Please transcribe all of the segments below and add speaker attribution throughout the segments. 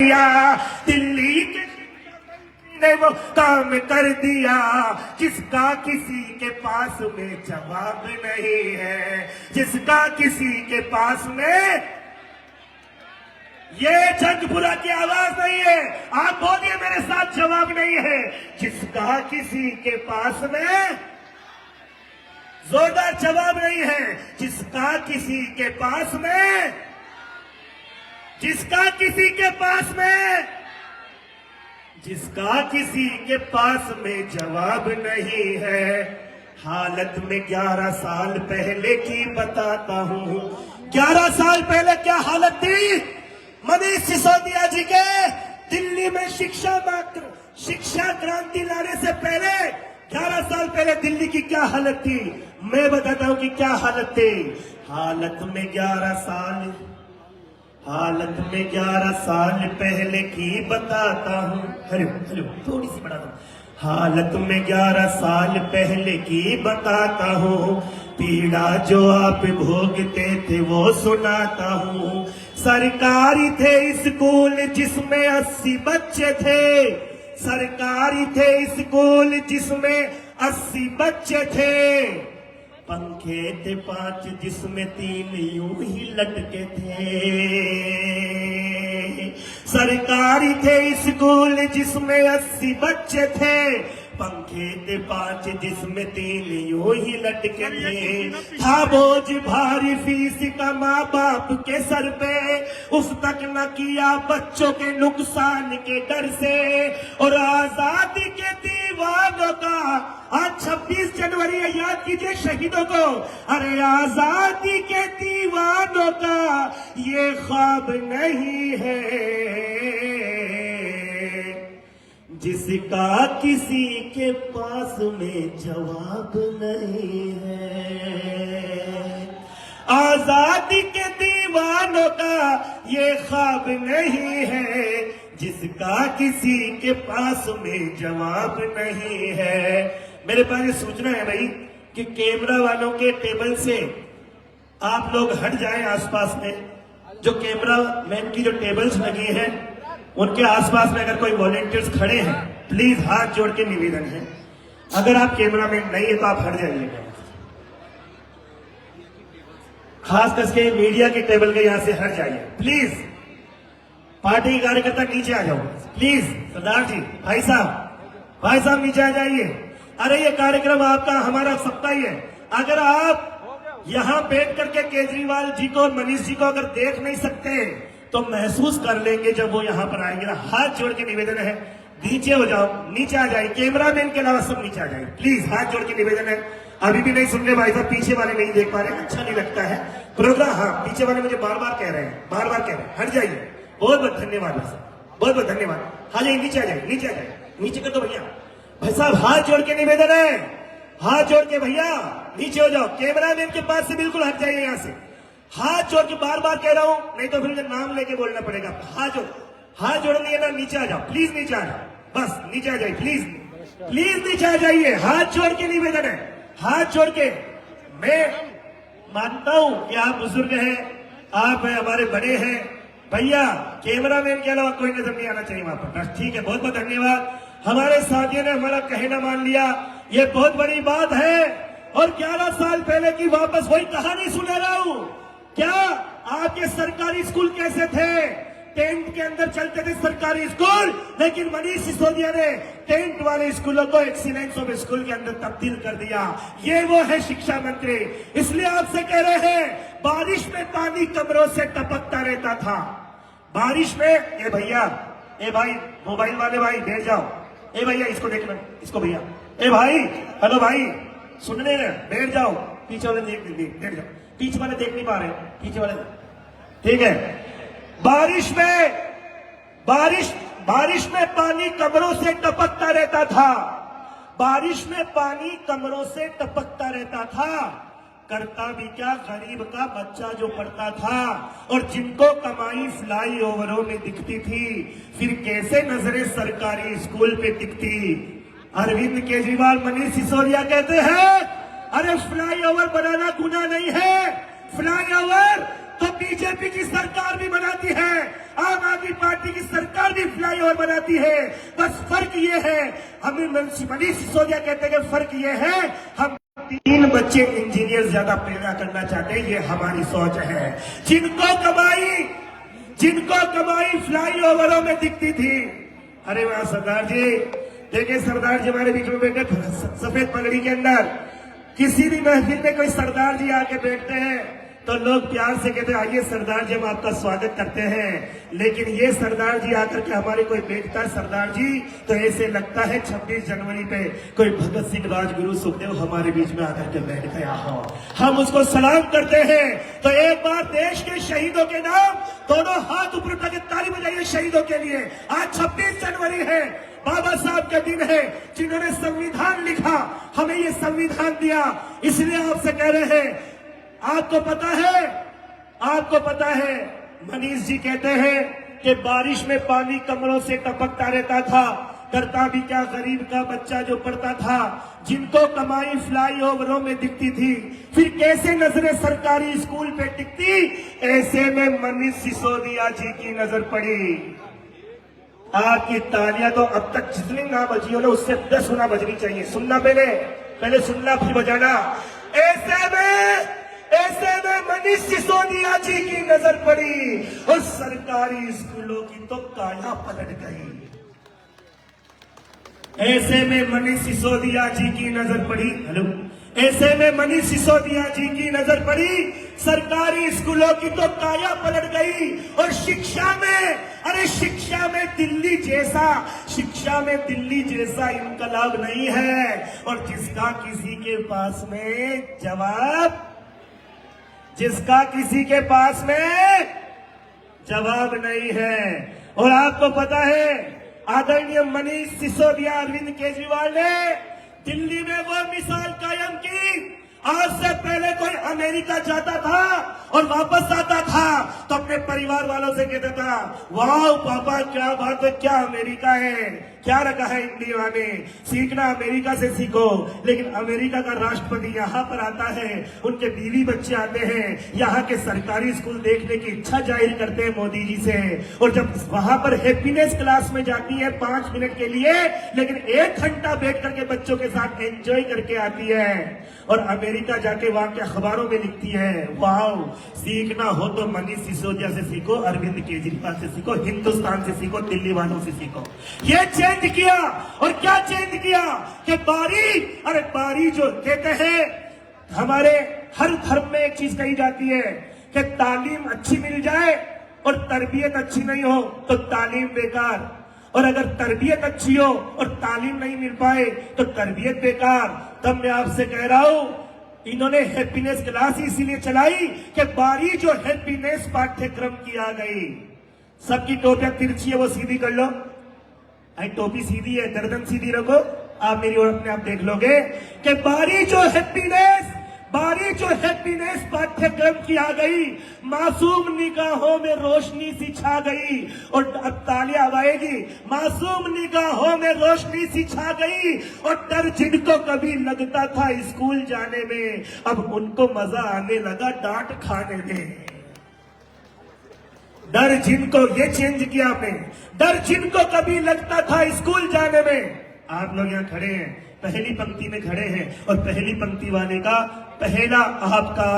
Speaker 1: दिल्ली के ने वो काम कर दिया जिसका किसी के पास में जवाब नहीं है, जिसका किसी के पास में। ये जंगपुरा की आवाज नहीं है, आप बोलिए मेरे साथ, जवाब नहीं है। जिसका किसी के पास में जोरदार जवाब नहीं है, जिसका किसी के पास में, जिसका किसी के पास में, जिसका किसी के पास में जवाब नहीं है। हालत में 11 साल पहले की बताता हूं। 11 साल पहले क्या हालत थी मनीष सिसोदिया जी के दिल्ली में शिक्षा क्रांति लाने से पहले 11 साल पहले दिल्ली की क्या हालत थी, मैं बताता हूं कि क्या हालत थी। हालत में 11 साल पहले की बताता हूं। हेलो थोड़ी सी बढ़ा दो। हालत में 11 साल पहले की बताता हूं, पीड़ा जो आप भोगते थे वो सुनाता हूं। सरकारी थे स्कूल जिसमें 80 बच्चे थे, सरकारी थे स्कूल जिसमें 80 बच्चे थे। पंखे थे 5 जिसमें 3 यूं ही लटके थे। सरकारी थे स्कूल जिसमें 80 बच्चे थे, पंखे थे 5 जिसमें 3 यूं ही लटके थे। था बोझ भारी फीस का माँ बाप के सर पे, उस तक न किया बच्चों के नुकसान के डर से। और आजादी के दीवानों का आज 26 जनवरी है, याद कीजिए शहीदों को। अरे आजादी के दीवानों का ये ख्वाब नहीं है, जिसका किसी के पास में जवाब नहीं है। आजादी के दीवानों का ये ख्वाब नहीं है, जिसका किसी के पास में जवाब नहीं है। मेरे पास ये सूचना है भाई कि कैमरा वालों के टेबल से आप लोग हट जाएं आसपास में। जो कैमरा मैन की जो टेबल्स लगी हैं उनके आसपास में अगर कोई वॉलेंटियर्स खड़े हैं, प्लीज हाथ जोड़ के निवेदन है, अगर आप कैमरामैन नहीं है तो आप हट जाइएगा। खास करके मीडिया की टेबल के यहां से हट जाइए प्लीज। पार्टी के कार्यकर्ता नीचे आ जाओ प्लीज। सरदार जी, भाई साहब नीचे आ जाइए। अरे ये कार्यक्रम आपका हमारा सबका ही है। अगर आप यहां बैठ करके केजरीवाल जी को और मनीष जी को अगर देख नहीं सकते तो महसूस कर लेंगे जब वो यहां पर आएंगे। हाथ जोड़ के निवेदन है, नीचे हो जाओ, नीचे आ जाए। कैमरामैन के अलावा सब नीचे आ जाए प्लीज, हाथ जोड़ के निवेदन है। अभी भी नहीं सुन रहे भाई साहब, पीछे वाले नहीं देख पा रहे, अच्छा नहीं लगता है प्रोग्राम। हाँ, पीछे वाले मुझे बार बार कह रहे हैं, हट जाइए। बहुत बहुत धन्यवाद भाई साहब, बहुत बहुत धन्यवाद। हाँ जाइए, नीचे आ जाए, नीचे कर दो भैया। भाई साहब हाथ जोड़ के निवेदन है, हाथ जोड़ के भैया नीचे हो जाओ। कैमरामैन के पास से बिल्कुल हट जाइए यहाँ से। हाथ जोड़ के बार बार कह रहा हूं, नहीं तो फिर मुझे नाम लेके बोलना पड़ेगा। हाथ जोड़ लिए ना, नीचे आ जाओ प्लीज, नीचे आ जाओ, बस नीचे आ जाइए प्लीज नीचे आ जाइए। हाथ जोड़ के निवेदन है, हाथ जोड़ के। मैं मानता हूं कि आप बुजुर्ग हैं, आप हमारे बड़े हैं भैया। कैमरामैन के अलावा कोई नजर नहीं आना चाहिए वहां पर, बस ठीक है। बहुत बहुत धन्यवाद। हमारे साथियों ने हमारा कहना मान लिया, ये बहुत बड़ी बात है। और 11 साल पहले की वापस वही कहानी सुना रहा हूं। क्या आपके सरकारी स्कूल कैसे थे? टेंट के अंदर चलते थे सरकारी स्कूल, लेकिन मनीष सिसोदिया ने टेंट वाले स्कूलों को एक्सीलेंस ऑफ स्कूल के अंदर तब्दील कर दिया। ये वो है शिक्षा मंत्री। इसलिए आपसे कह रहे हैं, बारिश में पानी कमरों से टपकता रहता था। बारिश में ए भैया, ए भाई मोबाइल वाले भाई बैठ जाओ। ए भैया इसको देखना, इसको भैया, ए भाई, हेलो भाई, सुनने रहे, बैठ जाओ। पीछे वाले बैठ जाओ, पीछे वाले देख नहीं पा रहे, पीछे वाले, ठीक है। बारिश में पानी कमरों से टपकता रहता था। बारिश में पानी कमरों से टपकता रहता था। करता भी क्या, गरीब का बच्चा जो पढ़ता था और जिनको कमाई फ्लाई ओवरों में दिखती थी, फिर कैसे नजरें सरकारी स्कूल पे टिकती। अरविंद केजरीवाल, मनीष सिसोदिया कहते हैं, अरे फ्लाई ओवर बनाना गुनाह नहीं है, फ्लाई ओवर तो बीजेपी की सरकार भी बनाती है। आम आदमी पार्टी की सरकार भी फ्लाईओवर बनाती है। बस फर्क ये है, हमें मनीष सिसोदिया कहते हैं कि फर्क ये है, हम 3 बच्चे इंजीनियर ज्यादा पैदा करना चाहते हैं, ये हमारी सोच है। जिनको कमाई फ्लाईओवरों में दिखती थी। अरे वाह सरदार जी, देखिए सरदार जी हमारे बीच में बैठे सफेद पगड़ी के अंदर। किसी भी महफिल में कोई सरदार जी आके बैठते हैं तो लोग प्यार से कहते हैं आइए सरदार जी हम आपका स्वागत करते हैं। लेकिन ये सरदार जी आकर के हमारे कोई बैठता है सरदार जी तो ऐसे लगता है 26 जनवरी पे कोई भगत सिंह, राजगुरु, सुखदेव हमारे बीच में आकर के बैठ गया हो। हम उसको सलाम करते हैं। तो एक बार देश के शहीदों के नाम दोनों हाथ ऊपर उठा के ताली बजाइए शहीदों के लिए। आज 26 जनवरी है, बाबा साहब का दिन है, जिन्होंने संविधान लिखा, हमें ये संविधान दिया। इसलिए आपसे कह रहे हैं, आपको पता है मनीष जी कहते हैं कि बारिश में पानी कमरों से टपकता रहता था, करता भी क्या गरीब का बच्चा जो पढ़ता था। जिनको कमाई फ्लाईओवरों में दिखती थी, फिर कैसे नजरें सरकारी स्कूल पे टिकती। ऐसे में मनीष सिसोदिया जी की नजर पड़ी। आपकी तालियां तो अब तक जितनी ना बजी हो ना उससे 10 गुना बजनी चाहिए। सुनना पहले सुनना फिर बजाना। ऐसे में मनीष सिसोदिया जी की नजर पड़ी और सरकारी स्कूलों की तो काया पलट गई। ऐसे में मनीष सिसोदिया जी की नजर पड़ी, ऐसे में मनीष सिसोदिया जी की नजर पड़ी, सरकारी स्कूलों की तो काया पलट गई। और शिक्षा में दिल्ली जैसा इनकलाब नहीं है। और जिसका किसी के पास में जवाब नहीं है। और आपको पता है आदरणीय मनीष सिसोदिया, अरविंद केजरीवाल ने दिल्ली में वो मिसाल कायम की। आज से पहले कोई अमेरिका जाता था और वापस आता था तो अपने परिवार वालों से कहता था वाह पापा क्या बात है, क्या अमेरिका है, क्या रखा है इंडिया में, सीखना अमेरिका से सीखो। लेकिन अमेरिका का राष्ट्रपति यहाँ पर आता है, उनके बीवी बच्चे आते हैं, यहाँ के सरकारी स्कूल देखने की इच्छा जाहिर करते हैं मोदी जी से। और जब वहां पर हैप्पीनेस क्लास में जाती है 5 मिनट के लिए, लेकिन 1 घंटा बैठ करके बच्चों के साथ एंजॉय करके आती है। और अमेरिका जाके वहां के अखबारों में लिखती है वाह सीखना हो तो मनीष सिसोदिया से सीखो, अरविंद केजरीवाल से सीखो, हिंदुस्तान से सीखो, दिल्ली वालों से सीखो। ये चेंज किया। और क्या चेंज किया कि बारी जो कहते हैं हमारे हर धर्म में एक चीज कही जाती है कि तालीम अच्छी मिल जाए और तरबियत अच्छी नहीं हो तो तालीम बेकार, और अगर तरबियत अच्छी हो और तालीम नहीं मिल पाए तो तरबियत बेकार। तब मैं आपसे कह रहा हूं, इन्होंने हैप्पीनेस क्लास इसीलिए चलाई कि बारी जो हैप्पीनेस पाठ्यक्रम की आ गई। सबकी टोपियां तिरछी है वो सीधी कर लो, आई टोपी सीधी है गर्दन सीधी रखो, आप मेरी ओर अपने आप देख लोगे कि बारी जो हैप्पीनेस पाठ्यक्रम की आ गई, मासूम निगाहों में रोशनी सी छा गई। और अब तालियां आएगी, मासूम निगाहों में रोशनी सी छा गई। और डर जिनको कभी लगता था स्कूल जाने में, अब उनको मजा आने लगा डांट खाने में। डर जिनको, ये चेंज किया आपने, डर जिनको कभी लगता था स्कूल जाने में। आप लोग यहाँ खड़े हैं, पहली पंक्ति में खड़े हैं, और पहली पंक्ति वाले का पहला आपका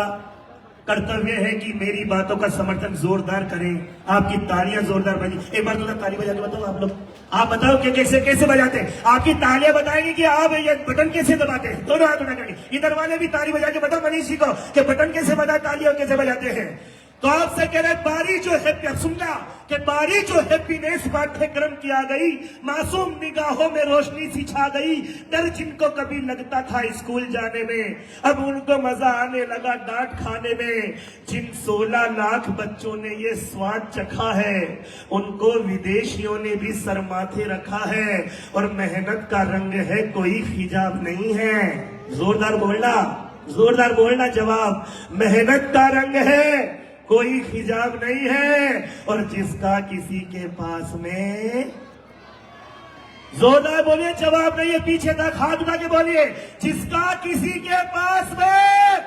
Speaker 1: कर्तव्य है कि मेरी बातों का समर्थन जोरदार करें। आपकी तालियां जोरदार बजी। एक बार तो ताली बजा के बताओ आप लोग, आप बताओ कि कैसे बजाते हैं। आपकी तालियां बताएंगे कि आप ये बटन कैसे दबाते हैं। दोनों हाथ उठा करके इधर वाले भी ताली बजा के बताओ मनीष जी को कि बटन कैसे बजा, तालियां कैसे बजाते हैं। तो आपसे कह रहे बारी जो है, सुनना कि बारी जो हैप्पीनेस पाठ्यक्रम की आ गई, मासूम निगाहों में रोशनी सी छा गई। डर जिनको कभी लगता था स्कूल जाने में, अब उनको मजा आने लगा डांट खाने में। जिन 16 लाख बच्चों ने ये स्वाद चखा है, उनको विदेशियों ने भी सर माथे रखा है। और मेहनत का रंग है, कोई हिजाब नहीं है। जोरदार बोलना जवाब। मेहनत का रंग है, कोई हिजाब नहीं है। और जिसका किसी के पास में, जोरदार बोलिए, जवाब नहीं है, पीछे तक हाथ उठा के बोलिए, जिसका किसी के पास में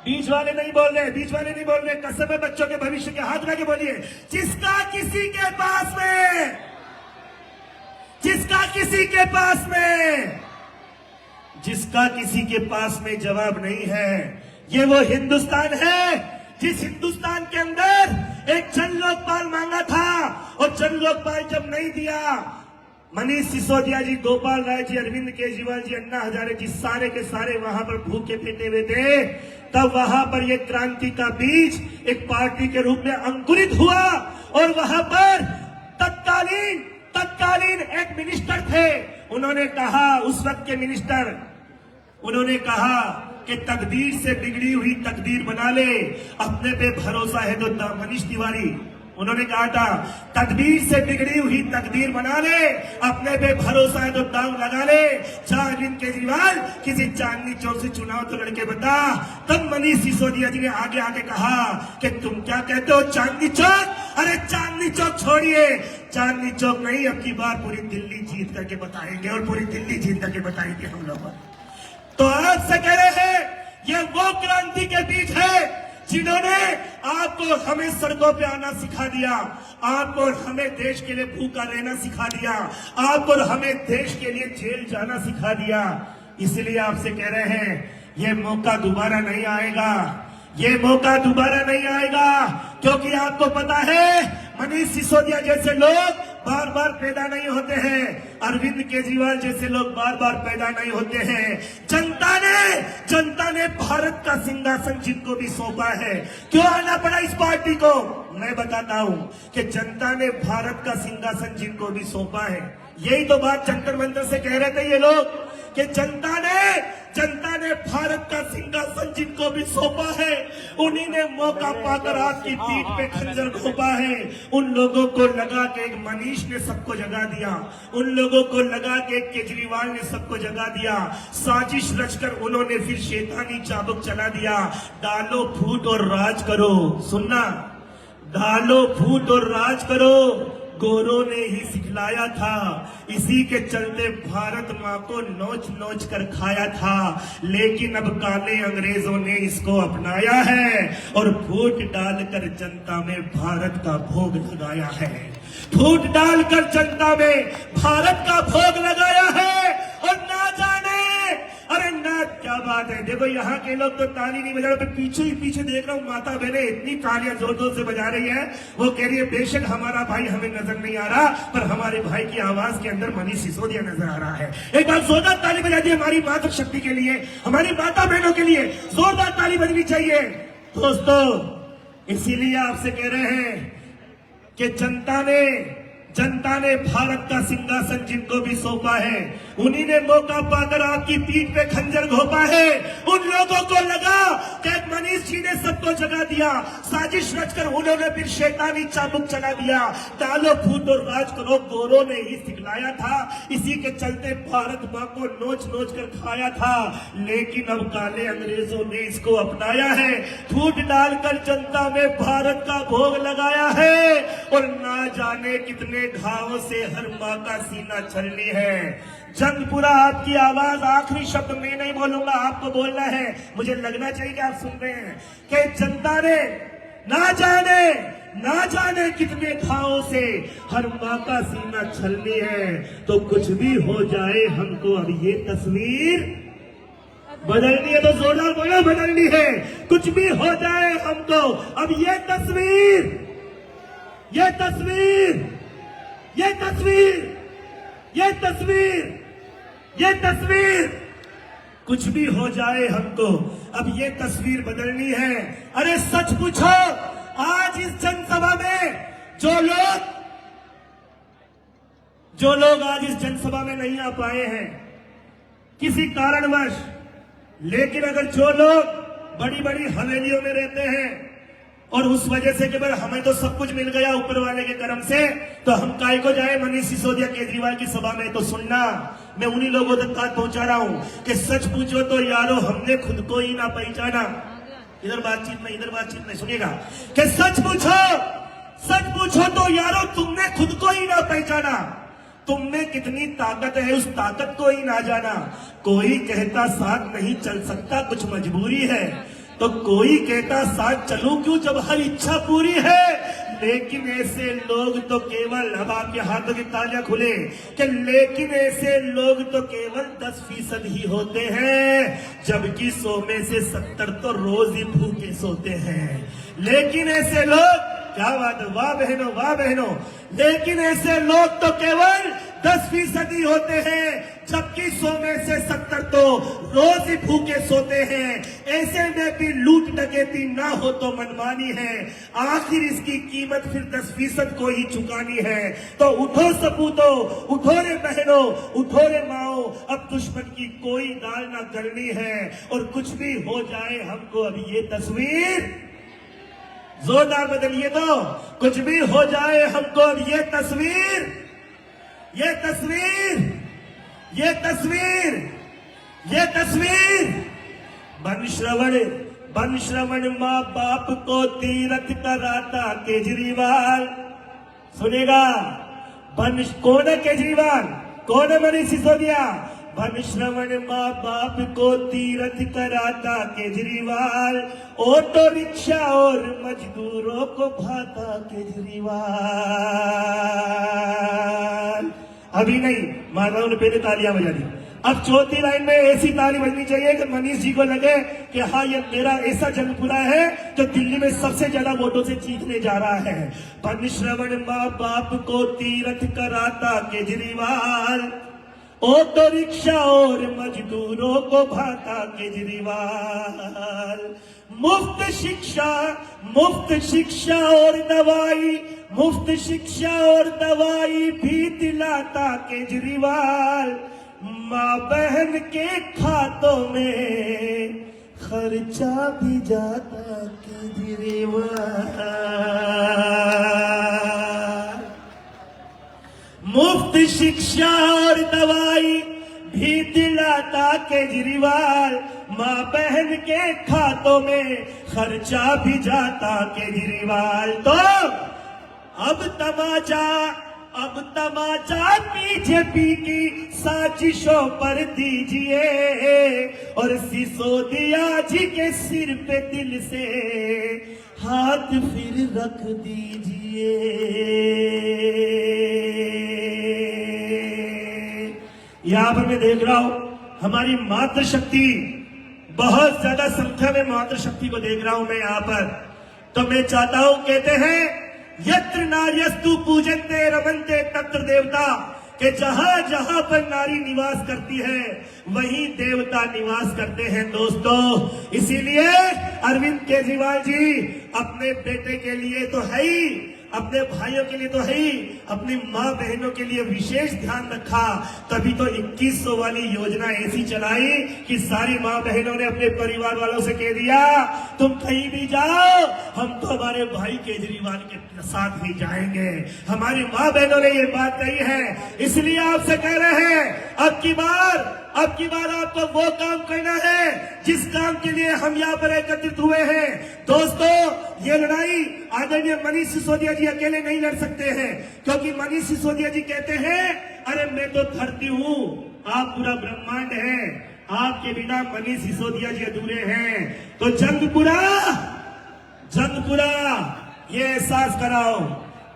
Speaker 1: बीच वाले नहीं बोल रहे, बीच वाले नहीं बोल रहे। कसम है बच्चों के भविष्य के, हाथ लगा के बोलिए, जिसका किसी के पास में, जिसका किसी के पास में, जिसका किसी के पास में जवाब नहीं है, ये वो हिंदुस्तान है जिस हिंदुस्तान के अंदर एक जन लोकपाल मांगा था और जन लोकपाल जब नहीं दिया, मनीष सिसोदिया जी, गोपाल राय जी, अरविंद केजरीवाल जी, अन्ना हजारे जी, सारे के सारे वहां पर भूखे पेटे हुए थे। तब वहां पर ये क्रांति का बीज एक पार्टी के रूप में अंकुरित हुआ और वहां पर तत्कालीन एक मिनिस्टर थे, उन्होंने कहा, उस वक्त के मिनिस्टर, उन्होंने कहा कि तकदीर से बिगड़ी हुई तकदीर बना ले, अपने पे भरोसा है तो मनीष तिवारी, उन्होंने कहा था तकदीर से बिगड़ी हुई तकदीर बना ले, अपने पे भरोसा है तो दांव लगा ले। अरविंद केजरीवाल किसी चांदनी चौक से चुनाव तो लड़के बता। तब मनीष सिसोदिया जी ने आगे आगे कहा कि तुम क्या कहते हो चांदनी चौक? अरे चांदनी चौक छोड़िए, चांदनी चौक नहीं, अब की बार पूरी दिल्ली जीत करके बताएंगे और पूरी दिल्ली जीत करके बताएंगे हम लोग। तो आज से कह रहे हैं ये वो क्रांति के बीच है जिन्होंने आपको हमें सड़कों पे आना सिखा दिया, आपको हमें देश के लिए भूखा रहना सिखा दिया, आपको हमें देश के लिए जेल जाना सिखा दिया। इसलिए आपसे कह रहे हैं ये मौका दोबारा नहीं आएगा, ये मौका दोबारा नहीं आएगा, क्योंकि आपको पता है मनीष सिसोदिया जैसे लोग बार बार पैदा नहीं होते हैं, अरविंद केजरीवाल जैसे लोग बार बार पैदा नहीं होते हैं। जनता ने भारत का सिंहासन जिनको भी सौंपा है, क्यों आना पड़ा इस पार्टी को? मैं बताता हूं कि जनता ने भारत का सिंहासन जिनको भी सौंपा है, यही तो बात जंतर मंतर से कह रहे थे ये लोग कि जनता ने भारत का सिंहासन जिनको भी सौंपा है, उन्हीं ने मौका पाकर आपकी पीठ पे खंजर घोंपा है। उन लोगों को लगा कि एक मनीष ने सबको जगा दिया, उन लोगों को लगा कि एक केजरीवाल ने सबको जगा दिया, साजिश रचकर उन्होंने फिर शैतानी चाबुक चला दिया, डालो फूट और राज करो। सुनना, डालो फूट और राज करो, गोरों ने ही सिखलाया था, इसी के चलते भारत माँ को नोच नोच कर खाया था, लेकिन अब काले अंग्रेजों ने इसको अपनाया है और फूट डालकर जनता में भारत का भोग लगाया है, फूट डालकर जनता में भारत का भोग लगाया है। और ना जाने, अरे ना, क्या बात है, देखो यहाँ के लोग तो ताली नहीं बजा रहे, पीछे ही पीछे देख रहा हूँ माता बहने इतनी तालियां जोर जोर से बजा रही है। वो कह रही है बेशक हमारा भाई हमें नजर नहीं आ रहा, पर हमारे भाई की आवाज के अंदर मनीष सिसोदिया नजर आ रहा है। एक बार जोरदार ताली बजा दी हमारी मातृशक्ति के लिए, हमारी माता बहनों के लिए जोरदार ताली बजनी चाहिए दोस्तों। इसीलिए आपसे कह रहे हैं कि जनता ने भारत का सिंहासन जिनको भी सौंपा है, उन्हीं ने मौका पाकर आपकी पीठ पे खंजर घोंपा है। उन लोगों को लगा कि मनीष जी ने सबको जगा दिया, साजिश रचकर उन्होंने फिर शैतानी चाबुक चला दिया, डालो फूट और राज करो, गोरों ने ही सिखलाया था, इसी के चलते भारत माँ को नोच नोच कर खाया था, लेकिन अब काले अंग्रेजों ने इसको अपनाया है, फूट डालकर जनता में भारत का भोग लगाया है। और ना जाने कितने घावों से हर माँ का सीना छलनी है। जंगपुरा आपकी आवाज आखिरी शब्द में नहीं बोलूंगा, आपको बोलना है, मुझे लगना चाहिए कि आप सुन रहे हैं कि जनता ने ना जाने कितने घावों से हर माँ का सीना छलनी है। तो कुछ भी हो जाए हमको अब ये तस्वीर बदलनी है, तो जोरदार बोलो बदलनी है। कुछ भी हो जाए हमको अब ये तस्वीर कुछ भी हो जाए हमको अब ये तस्वीर बदलनी है। अरे सच पूछो, आज इस जनसभा में जो लोग आज इस जनसभा में नहीं आ पाए हैं किसी कारणवश, लेकिन अगर जो लोग बड़ी बड़ी हवेलियों में रहते हैं और उस वजह से कि भाई हमें तो सब कुछ मिल गया ऊपर वाले के कर्म से, तो हम काय को जाए मनीष सिसोदिया केजरीवाल की सभा में। तो सुनना, मैं उन्हीं लोगों तक बात पहुंचा रहा हूं कि सच पूछो तो यारो हमने खुद को ही ना पहचाना। इधर बातचीत नहीं सुनिएगा कि सच पूछो तो यारो तुमने खुद को ही ना पहचाना, तुम में कितनी ताकत है उस ताकत को ही ना जाना। कोई कहता साथ नहीं चल सकता, कुछ मजबूरी है, तो कोई कहता साथ चलूं क्यों जब हर इच्छा पूरी है। लेकिन ऐसे लोग तो केवल, अब आपके हाथों की तालियां खुले, कि लेकिन ऐसे लोग तो केवल 10% ही होते हैं, जबकि 100 में से 70 तो रोज ही भूखे सोते हैं। लेकिन ऐसे लोग, क्या बात है, वाह बहनों वाह बहनों, लेकिन ऐसे लोग तो केवल 10% ही होते हैं, जबकि 100 में से 70 तो रोज ही भूखे सोते हैं। ऐसे में भी लूट डकैती ना हो तो मनमानी है, आखिर इसकी कीमत फिर 10% को ही चुकानी है। तो उठो सपूतों, उठो रे बहनों, उठो रे माओ, अब दुश्मन की कोई दाल ना करनी है। और कुछ भी हो जाए हमको अब ये तस्वीर, जोरदार बदलिए तो, कुछ भी हो जाए हमको अब ये तस्वीर, ये तस्वीर, ये तस्वीर, ये तस्वीर। बन श्रवण माँ बाप को तीरथ कराता केजरीवाल, सुनेगा, कौन है केजरीवाल, कौन है मनीष सिसोदिया। बन श्रवण माँ बाप को तीरथ कराता केजरीवाल, ऑटो रिक्शा और मजदूरों को भाता केजरीवाल। अभी नहीं, माताओं ने पहले तालियां बजा दी, अब चौथी लाइन में ऐसी ताली बजनी चाहिए कि मनीष जी को लगे कि हाँ ये मेरा ऐसा जन्मपुरा है जो दिल्ली में सबसे ज्यादा वोटों से जीतने जा रहा है। बन श्रवण माँ बाप को तीरथ कराता केजरीवाल, ऑटो रिक्शा और मजदूरों को भाता केजरीवाल। मुफ्त शिक्षा और दवाई, मुफ्त शिक्षा और दवाई भी दिलाता केजरीवाल। माँ बहन के खातों में खर्चा भी जाता केजरीवाल। मुफ्त शिक्षा और दवाई भी दिलाता केजरीवाल, माँ बहन के खातों में खर्चा भी जाता केजरीवाल। तो अब तमाचा बीजेपी की साजिशों पर दीजिए, और सिसोदिया जी के सिर पे दिल से हाथ फिर रख दीजिए। यहां पर मैं देख रहा हूं हमारी मातृशक्ति, बहुत ज्यादा संख्या में मातृशक्ति को देख रहा हूं मैं यहां पर। तो मैं चाहता हूं, कहते हैं यत्र नार्यस्तु पूजन्ते रमन्ते तत्र देवता, कि जहां जहां पर नारी निवास करती है वहीं देवता निवास करते हैं दोस्तों। इसीलिए अरविंद केजरीवाल जी अपने बेटे के लिए तो है ही, अपने भाइयों के लिए तो है ही, अपनी माँ बहनों के लिए विशेष ध्यान रखा। तभी तो 2100 वाली योजना ऐसी चलाई कि सारी माँ बहनों ने अपने परिवार वालों से कह दिया तुम कहीं भी जाओ, हम तो हमारे भाई केजरीवाल के साथ ही जाएंगे। हमारी माँ बहनों ने ये बात कही है, इसलिए आपसे कह रहे हैं अब की बार आपको वो काम करना है जिस काम के लिए हम यहाँ पर एकत्रित हुए हैं। दोस्तों, ये लड़ाई आदरणीय मनीष सिसोदिया जी अकेले नहीं लड़ सकते हैं, क्योंकि मनीष सिसोदिया जी कहते हैं अरे मैं तो धरती हूँ, आप पूरा ब्रह्मांड है, आपके बिना मनीष सिसोदिया जी अधूरे हैं। तो जंगपुरा ये एहसास कराओ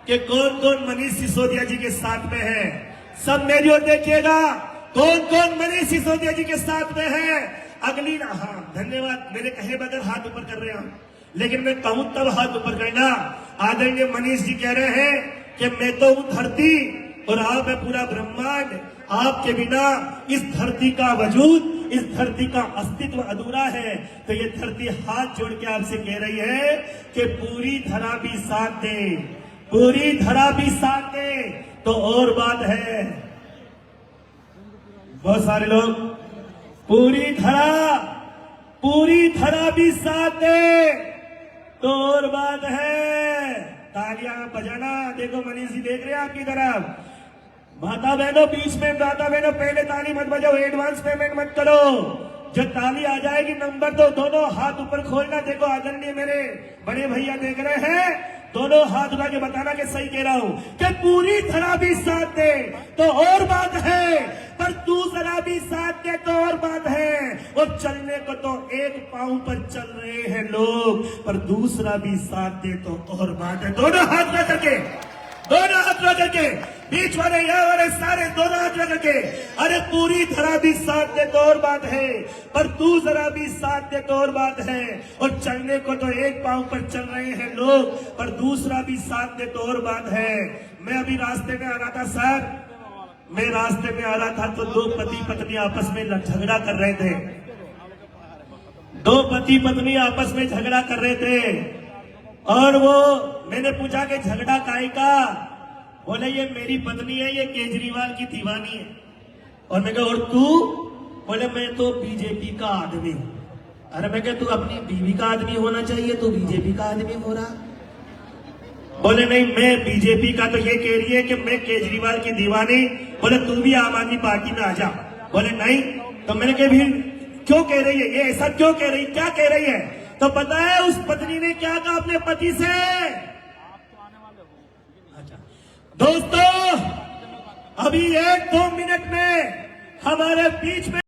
Speaker 1: कि कौन कौन मनीष सिसोदिया जी के साथ में है। सब मेरी ओर देखिएगा, कौन कौन मनीष सिसोदिया जी के साथ में है। अगली ना, हाँ धन्यवाद, मेरे कहे बगैर हाथ ऊपर कर रहे हैं, लेकिन मैं कहूं तब हाथ ऊपर करना। आदरणीय मनीष जी कह रहे हैं कि मैं तो हूं धरती और आप है पूरा ब्रह्मांड, आपके बिना इस धरती का वजूद, इस धरती का अस्तित्व अधूरा है। तो ये धरती हाथ जोड़ के आपसे कह रही है कि पूरी धरा भी साथ दे, पूरी धरा भी साथ दे। तो और बात है, बहुत सारे लोग पूरी धरा भी साथ दे, तो और बात है। तालियां बजाना, देखो मनीष जी देख रहे हैं आपकी तरफ। माता बहनों बीच में, माता बहनों पहले ताली मत बजाओ, एडवांस पेमेंट मत करो। जब ताली आ जाएगी नंबर तो दोनों हाथ ऊपर खोलना। देखो आदरणीय मेरे बड़े भैया देख रहे हैं, दोनों हाथ उठा के बताना कि सही कह रहा हूं कि पूरी तरह भी साथ दे तो और बात है, पर तू जरा भी साथ दे तो और बात है। वो चलने को तो एक पांव पर चल रहे हैं लोग, पर दूसरा भी साथ दे तो और बात है। दोनों हाथ ना करके, दोनों हाथ ना करके, बीच वाले यहाँ वाले सारे दोनों हाथ ना करके, अरे पूरी तरह भी साथ दे तो और बात है, पर तू जरा भी साथ दे तो और बात है। और चलने को तो एक पांव पर चल रहे हैं लोग, पर दूसरा भी साथ दे तो और बात है। मैं अभी रास्ते में आ रहा था सर, मैं रास्ते में आ रहा था तो दो पति पत्नी आपस में झगड़ा कर रहे थे, दो पति पत्नी आपस में झगड़ा कर रहे थे। और वो मैंने पूछा कि झगड़ा काहे का? बोले ये मेरी पत्नी है, ये केजरीवाल की दीवानी है। और मैं कहा और तू? बोले मैं तो बीजेपी का आदमी हूं। अरे मैं कहा तू अपनी बीवी का आदमी होना चाहिए, तू बीजेपी का आदमी हो रहा। बोले नहीं मैं बीजेपी का, तो ये कह रही है कि मैं केजरीवाल की दीवानी। बोले तू भी आम आदमी पार्टी में आ जा। बोले नहीं। तो मैंने कहा भी क्यों कह रही है ये, ऐसा क्यों कह रही, क्या कह रही है? तो पता है उस पत्नी ने क्या कहा अपने पति से? अच्छा दोस्तों, अभी 1-2 मिनट में हमारे बीच में